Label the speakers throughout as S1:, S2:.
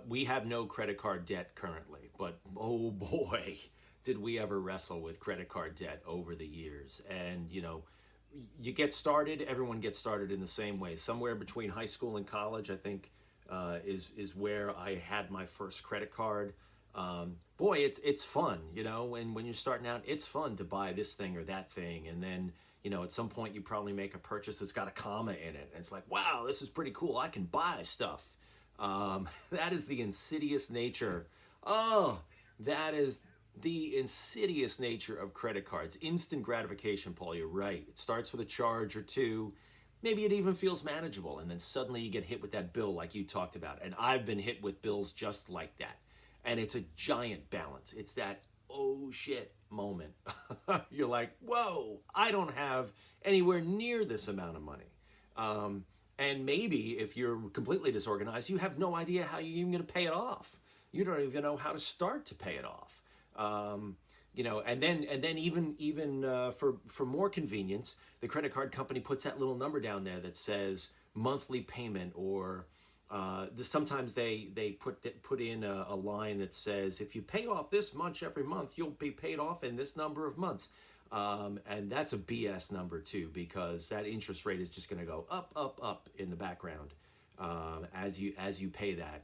S1: we have no credit card debt currently, but oh boy, did we ever wrestle with credit card debt over the years. And, you get started, everyone gets started in the same way. Somewhere between high school and college, I think, is where I had my first credit card. Boy, it's fun, and when you're starting out, it's fun to buy this thing or that thing. And then, at some point you probably make a purchase that's got a comma in it. And it's like, wow, this is pretty cool. I can buy stuff. That is the insidious nature. Oh, that is the insidious nature of credit cards. Instant gratification, Paul, you're right. It starts with a charge or two. Maybe it even feels manageable. And then suddenly you get hit with that bill like you talked about. And I've been hit with bills just like that. And it's a giant balance. It's that, oh shit moment. You're like, whoa, I don't have anywhere near this amount of money. And maybe if you're completely disorganized, you have no idea how you're even going to pay it off. You don't even know how to start to pay it off. And then even for more convenience, the credit card company puts that little number down there that says monthly payment, or sometimes they put in a line that says, if you pay off this much every month, you'll be paid off in this number of months. And that's a BS number too, because that interest rate is just going to go up, up, up in the background as you pay that.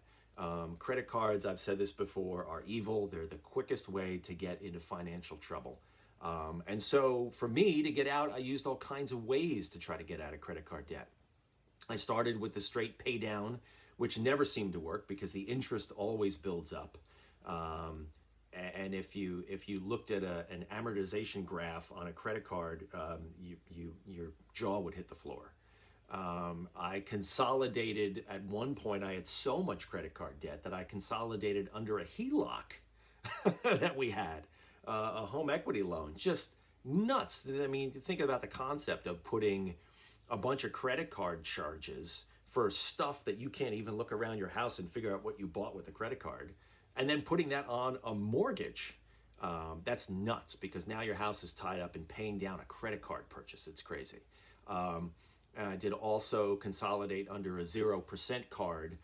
S1: Credit cards, I've said this before, are evil. They're the quickest way to get into financial trouble. And so for me to get out, I used all kinds of ways to try to get out of credit card debt. I started with the straight pay down, which never seemed to work because the interest always builds up. And if you looked at an amortization graph on a credit card, your jaw would hit the floor. I consolidated at one point. I had so much credit card debt that I consolidated under a HELOC that we had, a home equity loan. Just nuts. I mean, think about the concept of putting a bunch of credit card charges for stuff that you can't even look around your house and figure out what you bought with a credit card, and then putting that on a mortgage. That's nuts, because now your house is tied up in paying down a credit card purchase. It's crazy. I did also consolidate under a 0% card,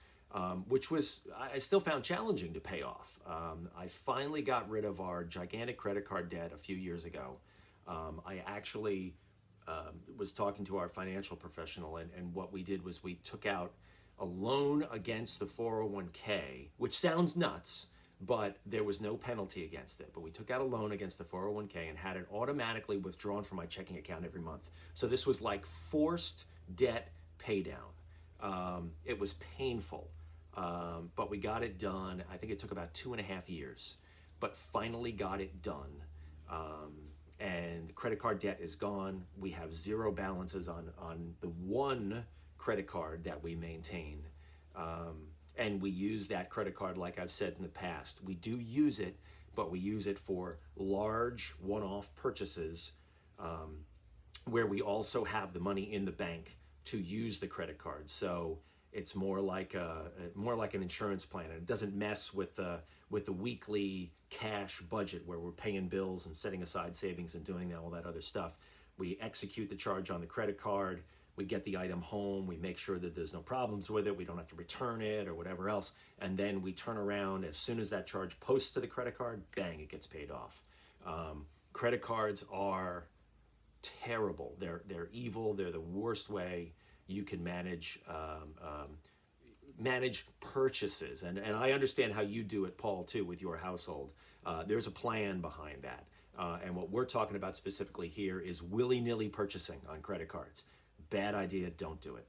S1: which I still found challenging to pay off. I finally got rid of our gigantic credit card debt a few years ago. I actually was talking to our financial professional, and what we did was we took out a loan against the 401k, which sounds nuts, but there was no penalty against it. But we took out a loan against the 401k and had it automatically withdrawn from my checking account every month. So this was like forced debt pay down. It was painful, but we got it done. I think it took about 2.5 years, but finally got it done. And the credit card debt is gone. We have zero balances on the one credit card that we maintain. And we use that credit card, like I've said in the past. We do use it, but we use it for large one-off purchases, where we also have the money in the bank to use the credit card. So it's more like an insurance plan, and it doesn't mess with the weekly cash budget where we're paying bills and setting aside savings and doing all that other stuff. We execute the charge on the credit card. We get the item home. We make sure that there's no problems with it. We don't have to return it or whatever else. And then we turn around as soon as that charge posts to the credit card, bang, it gets paid off. Credit cards are terrible. They're evil. They're the worst way you can manage purchases. And I understand how you do it, Paul, too, with your household. There's a plan behind that. And what we're talking about specifically here is willy-nilly purchasing on credit cards. Bad idea. Don't do it.